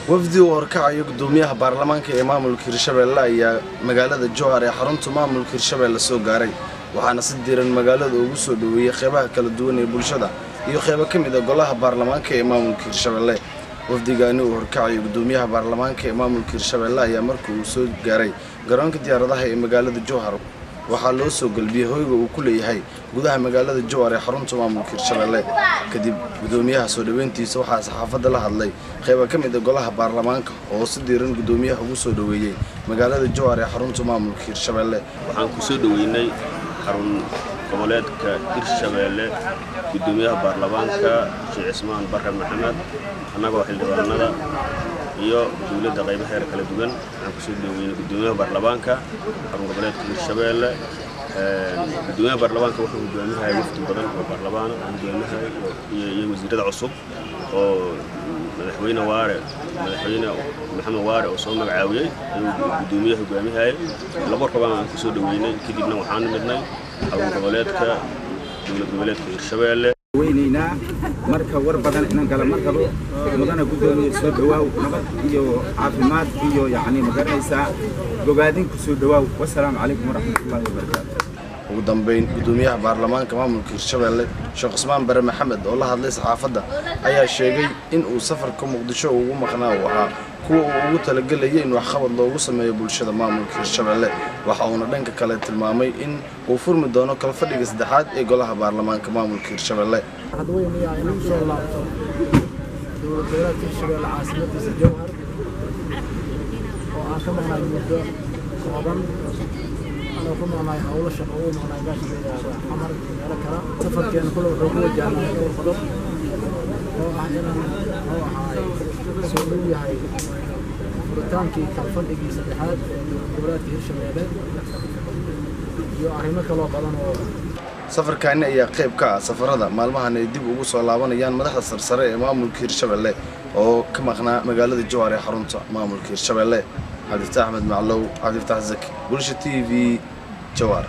وفدي وركعي قدوميها برلمانك إمام الكرشبيل يا مقالة جوهر يا حرمت إمام الكرشبيل السوق قاري وحنا صدير المقالة وجسود ويخبها كل دوني بولشدة يخبها كم إذا قالها برلمانك إمام الكرشبيل وفدي قانو وركعي قدوميها برلمانك إمام الكرشبيل يا مركو سوق قاري قرانك ديار ضحي مقالة جوهر وحلو سوق البيه هو وكل يهي gudaha magaalada Jowhar ee xarunta maamulka Hirshabelle kadib gudoomiyaha soo dhaweyntiisa waxa saxaafadda la hadlay qayb ka mid ah golaha baarlamaanka oo si diiran gudoomiyaha ugu soo dhaweeyay magaalada Jowhar ee xarunta maamulka Hirshabelle waxaan ku soo dhaweynay xarun goboleedka Hirshabelle gudoomiyaha baarlamaanka Sheikh Ismaan Barre Maxamed anagoo xildhibaanada iyo dawladda qaybaha kala duwan waxaan ku soo dhaweynay gudoomiyaha baarlamaanka xarun goboleedka Hirshabelle gudoomiyaha baarlamaanka wuxuu hogaamiyahay wafdi badan oo baarlamaan iyo wasiirada cusub oo madaxweyne maxamed waare oo soo magacaawiyay gudoomiyaha hogaamiyahay laba rubaan aan ku soo dhaweynay kadibna waxaan midnay xarun goboleedka dawlad goboleedka Hirshabelle weynayna marka war badan inaan kala markabo mudana gudoomiye soo dhawaaw nabad iyo caafimaad iyo yaani magaranaysa gobaadin ku soo dhawaaw wassalaamu calaykum waraxmatullaahi wabarakaatuh ugu dambeyn gudoomiyaha baarlamaanka maamulka Hirshabelle Sheikh Ismaan Barre Maxamed oo la hadlay saxaafadda ayaa sheegay in uu safarka Muqdisho ugu maqnaa waxa kuwa ugu talagalay in wax qabad loogu sameeyo bulshada maamulka Hirshabelle waxa uu dhanka kale tilmaamay in uu furmi doono kala fadhiga saddexaad ee golaha baarlamaanka maamulka Hirshabelle hadweynayaa inuu soo laabto dowladda Hirshabelle caasimadiisa Jowhar oo aan ka maqnaa muddo kooban أنا كنا معي أول شقة معنا جاش حمر على كرا سفر كان كله حقوق جامعة وخلاص هو عندنا هو هاي سوري هاي بريطانكي كالفن إجي سبحات دولات هيرشبيلة يو أهمك الله بدنا سفر كان يا قيب كا سفر هذا مالمها نديب وجوس ولا بنا مدح السرسرة إمام الكرشبيلة أو كما خنا مقالة الجوهر حرمته إمام الكرشبيلة عبد الفتاح أحمد معلو عبد الفتاح زكي بولشة تي في جوهر.